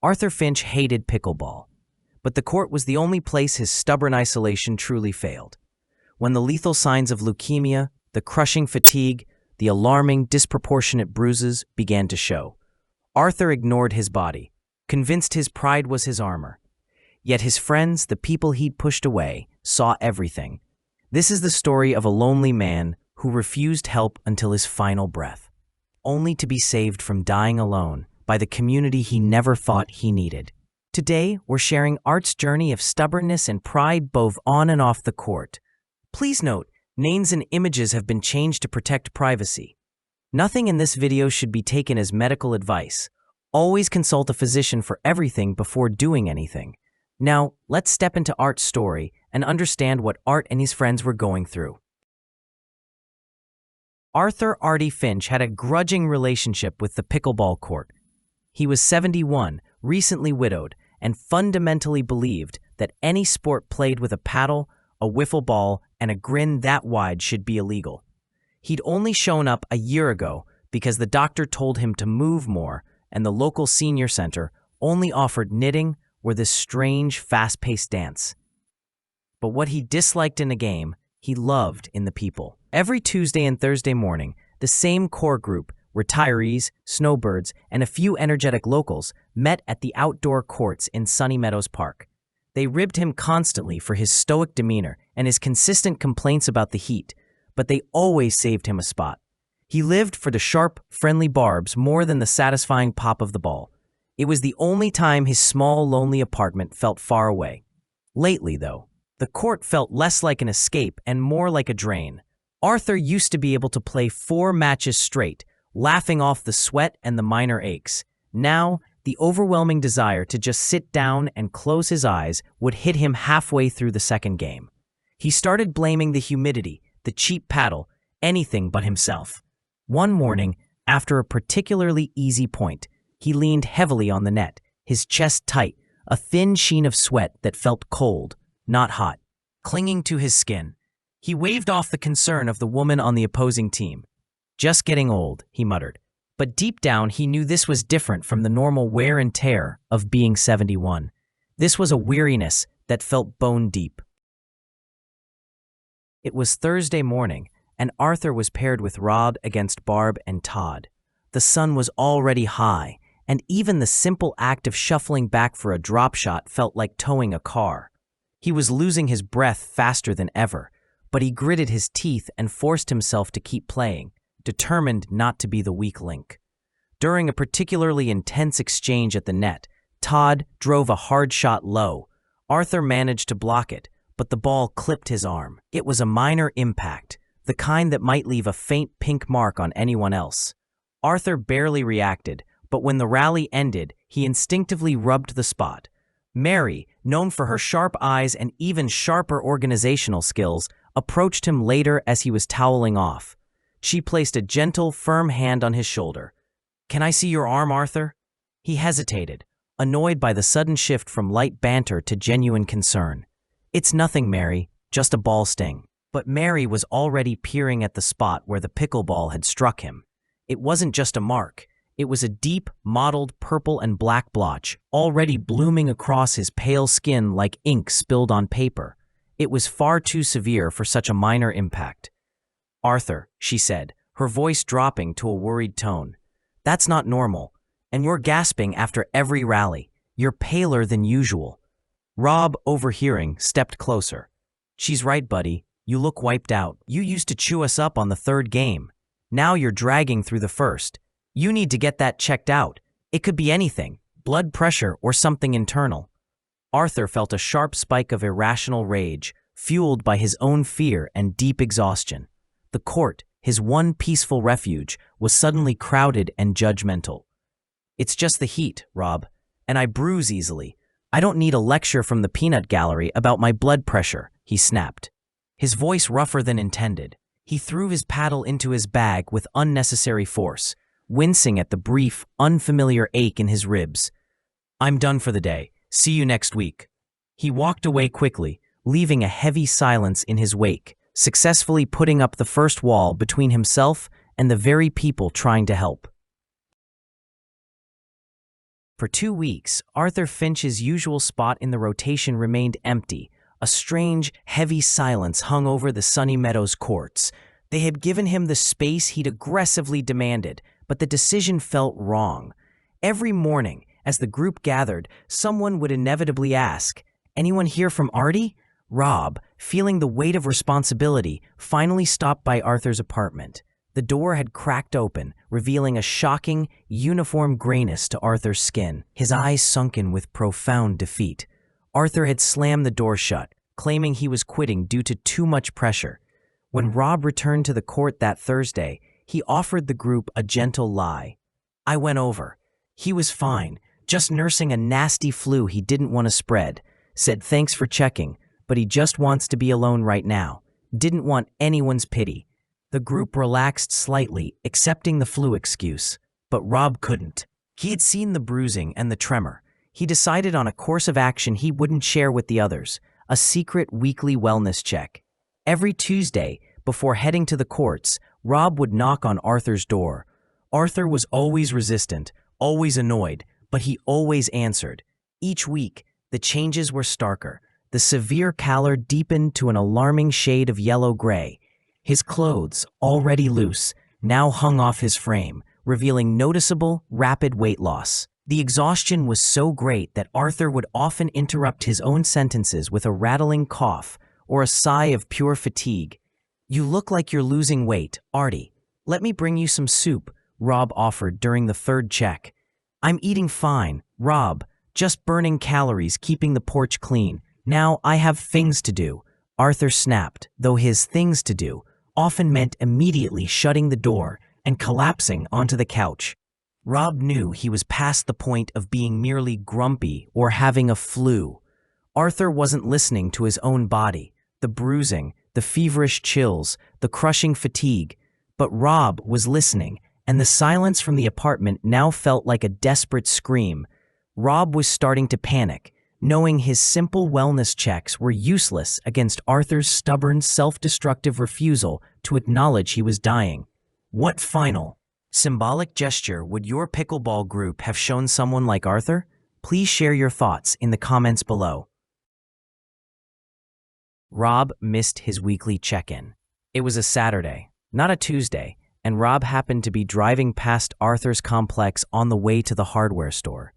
Arthur Finch hated pickleball, but the court was the only place his stubborn isolation truly failed. When the lethal signs of leukemia, the crushing fatigue, the alarming, disproportionate bruises began to show, Arthur ignored his body, convinced his pride was his armor. Yet his friends, the people he'd pushed away, saw everything. This is the story of a lonely man who refused help until his final breath, only to be saved from dying alone by the community he never thought he needed. Today, we're sharing Art's journey of stubbornness and pride both on and off the court. Please note, names and images have been changed to protect privacy. Nothing in this video should be taken as medical advice. Always consult a physician for everything before doing anything. Now, let's step into Art's story and understand what Art and his friends were going through. Arthur "Artie" Finch had a grudging relationship with the pickleball court. He was 71, recently widowed, and fundamentally believed that any sport played with a paddle, a wiffle ball, and a grin that wide should be illegal. He'd only shown up a year ago because the doctor told him to move more, and the local senior center only offered knitting or this strange, fast-paced dance. But what he disliked in a game, he loved in the people. Every Tuesday and Thursday morning, the same core group, retirees, snowbirds, and a few energetic locals, met at the outdoor courts in Sunny Meadows Park. They ribbed him constantly for his stoic demeanor and his consistent complaints about the heat, but they always saved him a spot. He lived for the sharp, friendly barbs more than the satisfying pop of the ball. It was the only time his small, lonely apartment felt far away. Lately, though, the court felt less like an escape and more like a drain. Arthur used to be able to play 4 matches straight, laughing off the sweat and the minor aches. Now, the overwhelming desire to just sit down and close his eyes would hit him halfway through the second game. He started blaming the humidity, the cheap paddle, anything but himself. One morning, after a particularly easy point, he leaned heavily on the net, his chest tight, a thin sheen of sweat that felt cold, not hot, clinging to his skin. He waved off the concern of the woman on the opposing team. "Just getting old," he muttered. But deep down, he knew this was different from the normal wear and tear of being 71. This was a weariness that felt bone deep. It was Thursday morning, and Arthur was paired with Rob against Barb and Todd. The sun was already high, and even the simple act of shuffling back for a drop shot felt like towing a car. He was losing his breath faster than ever, but he gritted his teeth and forced himself to keep playing, determined not to be the weak link. During a particularly intense exchange at the net, Todd drove a hard shot low. Arthur managed to block it, but the ball clipped his arm. It was a minor impact, the kind that might leave a faint pink mark on anyone else. Arthur barely reacted, but when the rally ended, he instinctively rubbed the spot. Mary, known for her sharp eyes and even sharper organizational skills, approached him later as he was toweling off. She placed a gentle, firm hand on his shoulder. "Can I see your arm, Arthur?" He hesitated, annoyed by the sudden shift from light banter to genuine concern. "It's nothing, Mary, just a ball sting." But Mary was already peering at the spot where the pickleball had struck him. It wasn't just a mark. It was a deep, mottled purple and black blotch, already blooming across his pale skin like ink spilled on paper. It was far too severe for such a minor impact. "Arthur," she said, her voice dropping to a worried tone. "That's not normal. And you're gasping after every rally. You're paler than usual." Rob, overhearing, stepped closer. "She's right, buddy. You look wiped out. You used to chew us up on the third game. Now you're dragging through the first. You need to get that checked out. It could be anything, blood pressure or something internal." Arthur felt a sharp spike of irrational rage, fueled by his own fear and deep exhaustion. The court, his one peaceful refuge, was suddenly crowded and judgmental. "It's just the heat, Rob, and I bruise easily. I don't need a lecture from the peanut gallery about my blood pressure," he snapped. His voice rougher than intended. He threw his paddle into his bag with unnecessary force, wincing at the brief, unfamiliar ache in his ribs. "I'm done for the day. See you next week." He walked away quickly, leaving a heavy silence in his wake, successfully putting up the first wall between himself and the very people trying to help. For 2 weeks, Arthur Finch's usual spot in the rotation remained empty. A strange, heavy silence hung over the Sunny Meadows courts. They had given him the space he'd aggressively demanded, but the decision felt wrong. Every morning, as the group gathered, someone would inevitably ask, "Anyone here from Artie?" Rob, feeling the weight of responsibility, finally stopped by Arthur's apartment. The door had cracked open, revealing a shocking, uniform grayness to Arthur's skin, his eyes sunken with profound defeat. Arthur had slammed the door shut, claiming he was quitting due to too much pressure. When Rob returned to the court that Thursday, he offered the group a gentle lie. "I went over. He was fine, just nursing a nasty flu he didn't want to spread. Said thanks for checking, but he just wants to be alone right now. Didn't want anyone's pity." The group relaxed slightly, accepting the flu excuse, but Rob couldn't. He had seen the bruising and the tremor. He decided on a course of action he wouldn't share with the others, a secret weekly wellness check. Every Tuesday, before heading to the courts, Rob would knock on Arthur's door. Arthur was always resistant, always annoyed, but he always answered. Each week, the changes were starker. The severe pallor deepened to an alarming shade of yellow-gray. His clothes, already loose, now hung off his frame, revealing noticeable, rapid weight loss. The exhaustion was so great that Arthur would often interrupt his own sentences with a rattling cough or a sigh of pure fatigue. "You look like you're losing weight, Artie. Let me bring you some soup," Rob offered during the third check. "I'm eating fine, Rob, just burning calories, keeping the porch clean. Now I have things to do," Arthur snapped, though his things to do often meant immediately shutting the door and collapsing onto the couch. Rob knew he was past the point of being merely grumpy or having a flu. Arthur wasn't listening to his own body, the bruising, the feverish chills, the crushing fatigue. But Rob was listening, and the silence from the apartment now felt like a desperate scream. Rob was starting to panic, knowing his simple wellness checks were useless against Arthur's stubborn, self-destructive refusal to acknowledge he was dying. What final, symbolic gesture would your pickleball group have shown someone like Arthur? Please share your thoughts in the comments below. Rob missed his weekly check-in. It was a Saturday, not a Tuesday, and Rob happened to be driving past Arthur's complex on the way to the hardware store.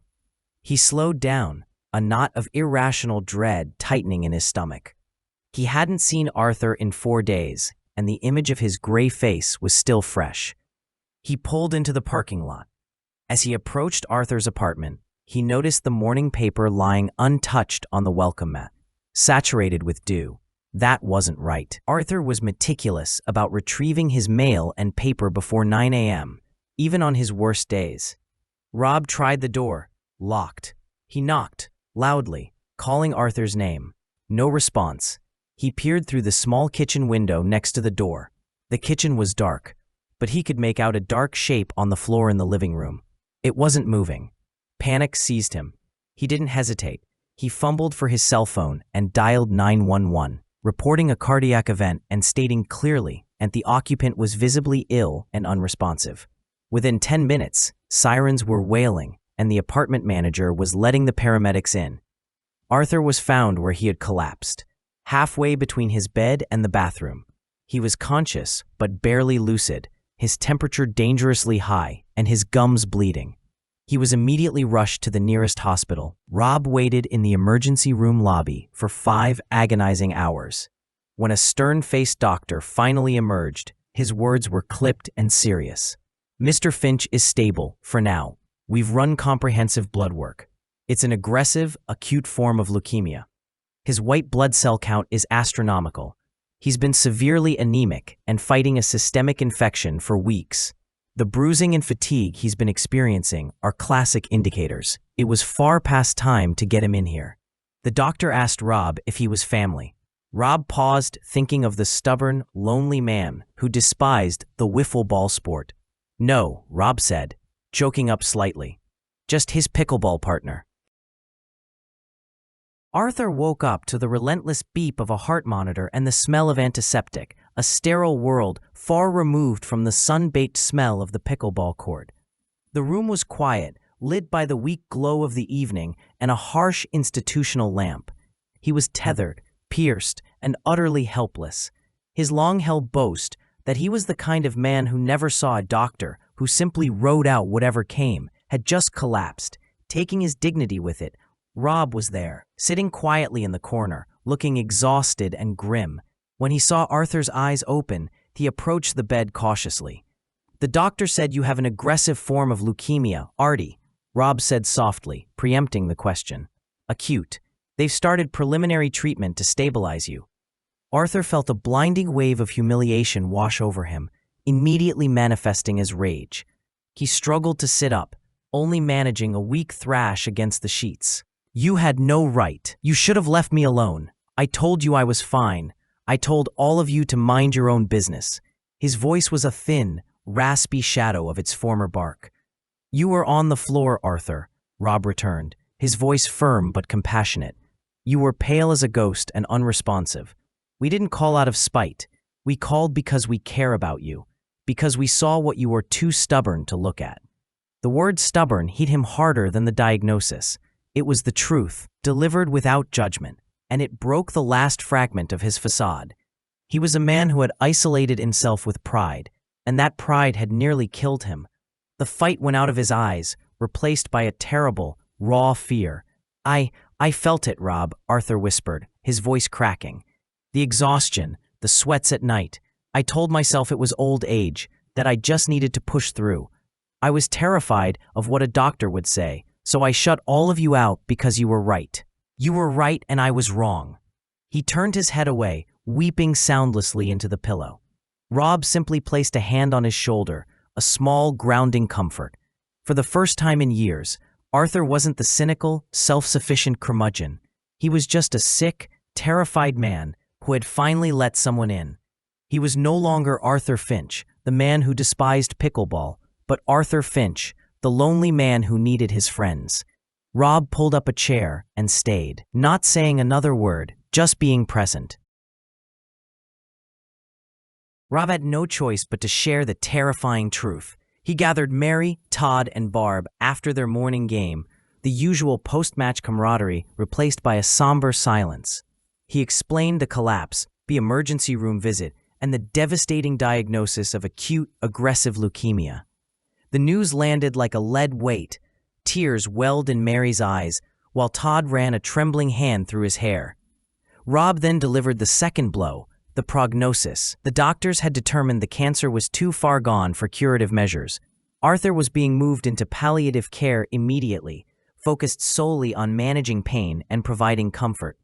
He slowed down, a knot of irrational dread tightening in his stomach. He hadn't seen Arthur in 4 days, and the image of his gray face was still fresh. He pulled into the parking lot. As he approached Arthur's apartment, he noticed the morning paper lying untouched on the welcome mat, saturated with dew. That wasn't right. Arthur was meticulous about retrieving his mail and paper before 9 a.m., even on his worst days. Rob tried the door, locked. He knocked, loudly, calling Arthur's name. No response. He peered through the small kitchen window next to the door. The kitchen was dark, but he could make out a dark shape on the floor in the living room. It wasn't moving. Panic seized him. He didn't hesitate. He fumbled for his cell phone and dialed 911, reporting a cardiac event and stating clearly that the occupant was visibly ill and unresponsive. Within 10 minutes, sirens were wailing, and the apartment manager was letting the paramedics in. Arthur was found where he had collapsed, halfway between his bed and the bathroom. He was conscious, but barely lucid, his temperature dangerously high, and his gums bleeding. He was immediately rushed to the nearest hospital. Rob waited in the emergency room lobby for 5 agonizing hours. When a stern-faced doctor finally emerged, his words were clipped and serious. "Mr. Finch is stable, for now. We've run comprehensive blood work. It's an aggressive, acute form of leukemia. His white blood cell count is astronomical. He's been severely anemic and fighting a systemic infection for weeks. The bruising and fatigue he's been experiencing are classic indicators. It was far past time to get him in here." The doctor asked Rob if he was family. Rob paused, thinking of the stubborn, lonely man who despised the wiffle ball sport. "No," Rob said, choking up slightly. "Just his pickleball partner." Arthur woke up to the relentless beep of a heart monitor and the smell of antiseptic, a sterile world far removed from the sun-baked smell of the pickleball court. The room was quiet, lit by the weak glow of the evening and a harsh institutional lamp. He was tethered, pierced, and utterly helpless. His long-held boast that he was the kind of man who never saw a doctor, who simply rode out whatever came, had just collapsed, taking his dignity with it. Rob was there, sitting quietly in the corner, looking exhausted and grim. When he saw Arthur's eyes open, he approached the bed cautiously. "The doctor said you have an aggressive form of leukemia, Artie," Rob said softly, preempting the question. "Acute. They've started preliminary treatment to stabilize you." Arthur felt a blinding wave of humiliation wash over him, immediately manifesting as rage. He struggled to sit up, only managing a weak thrash against the sheets. "You had no right. You should have left me alone. I told you I was fine. I told all of you to mind your own business." His voice was a thin, raspy shadow of its former bark. "You were on the floor, Arthur," Rob returned, his voice firm but compassionate. "You were pale as a ghost and unresponsive. We didn't call out of spite. We called because we care about you, because we saw what you were too stubborn to look at." The word stubborn hit him harder than the diagnosis. It was the truth, delivered without judgment, and it broke the last fragment of his facade. He was a man who had isolated himself with pride, and that pride had nearly killed him. The fight went out of his eyes, replaced by a terrible, raw fear. I felt it, Rob," Arthur whispered, his voice cracking. "The exhaustion, the sweats at night. I told myself it was old age, that I just needed to push through. I was terrified of what a doctor would say, so I shut all of you out because you were right. You were right and I was wrong." He turned his head away, weeping soundlessly into the pillow. Rob simply placed a hand on his shoulder, a small, grounding comfort. For the first time in years, Arthur wasn't the cynical, self-sufficient curmudgeon. He was just a sick, terrified man who had finally let someone in. He was no longer Arthur Finch, the man who despised pickleball, but Arthur Finch, the lonely man who needed his friends. Rob pulled up a chair and stayed, not saying another word, just being present. Rob had no choice but to share the terrifying truth. He gathered Mary, Todd, and Barb after their morning game, the usual post-match camaraderie replaced by a somber silence. He explained the collapse, the emergency room visit, and the devastating diagnosis of acute, aggressive leukemia. The news landed like a lead weight. Tears welled in Mary's eyes, while Todd ran a trembling hand through his hair. Rob then delivered the second blow, the prognosis. The doctors had determined the cancer was too far gone for curative measures. Arthur was being moved into palliative care immediately, focused solely on managing pain and providing comfort.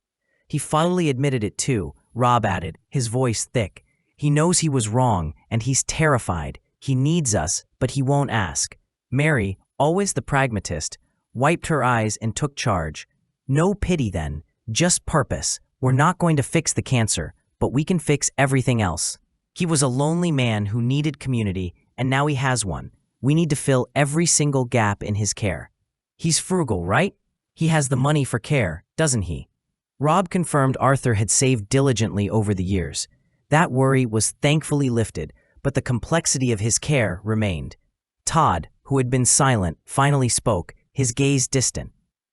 "He finally admitted it too," Rob added, his voice thick. "He knows he was wrong, and he's terrified. He needs us, but he won't ask." Mary, always the pragmatist, wiped her eyes and took charge. "No pity then, just purpose. We're not going to fix the cancer, but we can fix everything else." He was a lonely man who needed community, and now he has one. We need to fill every single gap in his care. "He's frugal, right? He has the money for care, doesn't he?" Rob confirmed Arthur had saved diligently over the years. That worry was thankfully lifted, but the complexity of his care remained. Todd, who had been silent, finally spoke, his gaze distant.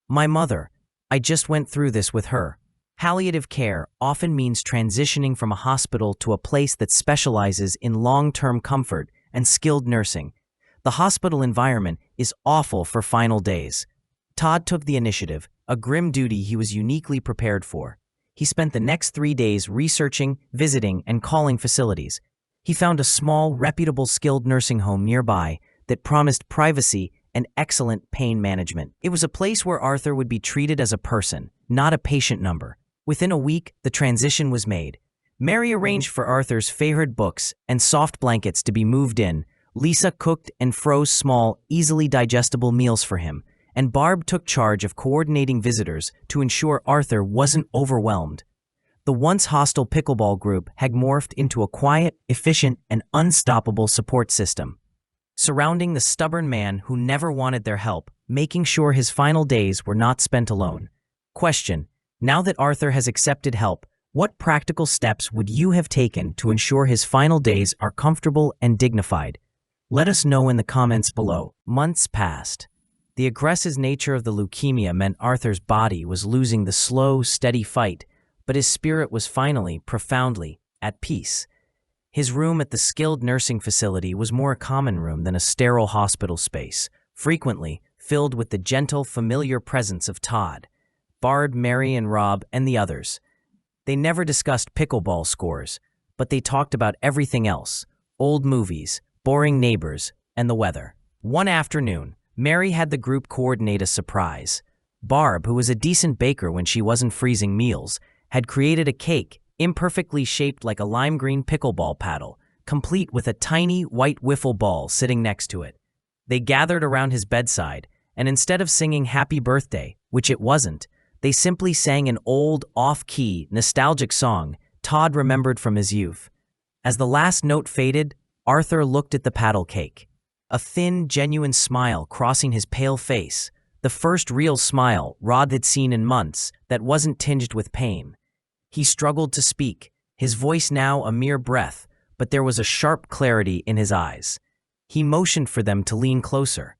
"My mother. I just went through this with her." Palliative care often means transitioning from a hospital to a place that specializes in long-term comfort and skilled nursing. The hospital environment is awful for final days. Todd took the initiative, a grim duty he was uniquely prepared for. He spent the next 3 days researching, visiting, and calling facilities. He found a small, reputable skilled nursing home nearby that promised privacy and excellent pain management. It was a place where Arthur would be treated as a person, not a patient number. Within a week, the transition was made. Mary arranged for Arthur's favorite books and soft blankets to be moved in. Lisa cooked and froze small, easily digestible meals for him, and Barb took charge of coordinating visitors to ensure Arthur wasn't overwhelmed. The once hostile pickleball group had morphed into a quiet, efficient, and unstoppable support system, surrounding the stubborn man who never wanted their help, making sure his final days were not spent alone. Question: now that Arthur has accepted help, what practical steps would you have taken to ensure his final days are comfortable and dignified? Let us know in the comments below. Months passed. The aggressive nature of the leukemia meant Arthur's body was losing the slow, steady fight, but his spirit was finally, profoundly, at peace. His room at the skilled nursing facility was more a common room than a sterile hospital space, frequently filled with the gentle, familiar presence of Todd, Barb, Mary, and Rob, and the others. They never discussed pickleball scores, but they talked about everything else: old movies, boring neighbors, and the weather. One afternoon, Mary had the group coordinate a surprise. Barb, who was a decent baker when she wasn't freezing meals, had created a cake imperfectly shaped like a lime green pickleball paddle, complete with a tiny white wiffle ball sitting next to it. They gathered around his bedside, and instead of singing Happy Birthday, which it wasn't, they simply sang an old, off-key, nostalgic song Todd remembered from his youth. As the last note faded, Arthur looked at the paddle cake. A thin, genuine smile crossing his pale face, the first real smile Rod had seen in months that wasn't tinged with pain. He struggled to speak, his voice now a mere breath, but there was a sharp clarity in his eyes. He motioned for them to lean closer.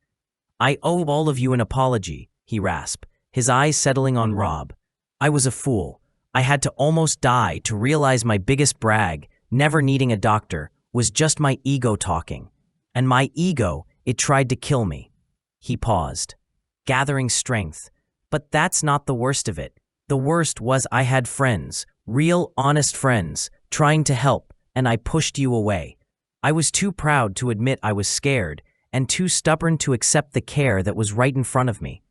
"I owe all of you an apology," he rasped, his eyes settling on Rob. "I was a fool. I had to almost die to realize my biggest brag, never needing a doctor, was just my ego talking. And my ego, it tried to kill me." He paused, gathering strength. "But that's not the worst of it. The worst was I had friends, real, honest friends, trying to help, and I pushed you away. I was too proud to admit I was scared, and too stubborn to accept the care that was right in front of me."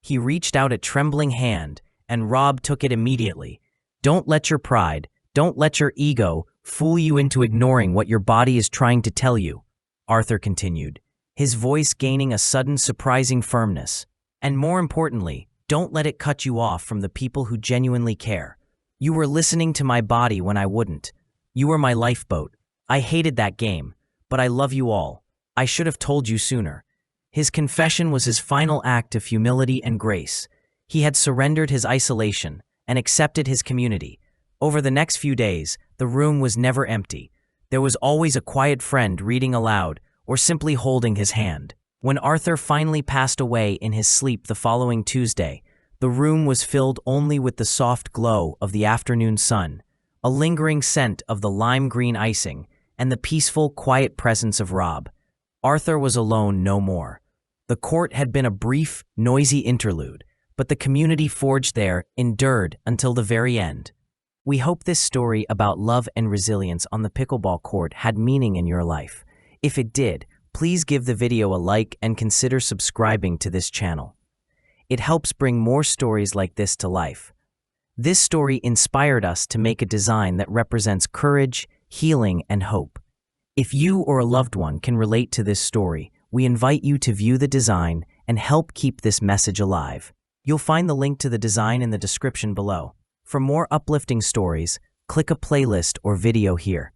He reached out a trembling hand, and Rob took it immediately. "Don't let your pride, don't let your ego fool you into ignoring what your body is trying to tell you," Arthur continued, his voice gaining a sudden surprising firmness. "And more importantly, don't let it cut you off from the people who genuinely care. You were listening to my body when I wouldn't. You were my lifeboat. I hated that game, but I love you all. I should have told you sooner." His confession was his final act of humility and grace. He had surrendered his isolation and accepted his community. Over the next few days, the room was never empty. There was always a quiet friend reading aloud or simply holding his hand. When Arthur finally passed away in his sleep the following Tuesday, the room was filled only with the soft glow of the afternoon sun, a lingering scent of the lime green icing, and the peaceful, quiet presence of Rob. Arthur was alone no more. The court had been a brief, noisy interlude, but the community forged there endured until the very end. We hope this story about love and resilience on the pickleball court had meaning in your life. If it did, please give the video a like and consider subscribing to this channel. It helps bring more stories like this to life. This story inspired us to make a design that represents courage, healing, and hope. If you or a loved one can relate to this story, we invite you to view the design and help keep this message alive. You'll find the link to the design in the description below. For more uplifting stories, click a playlist or video here.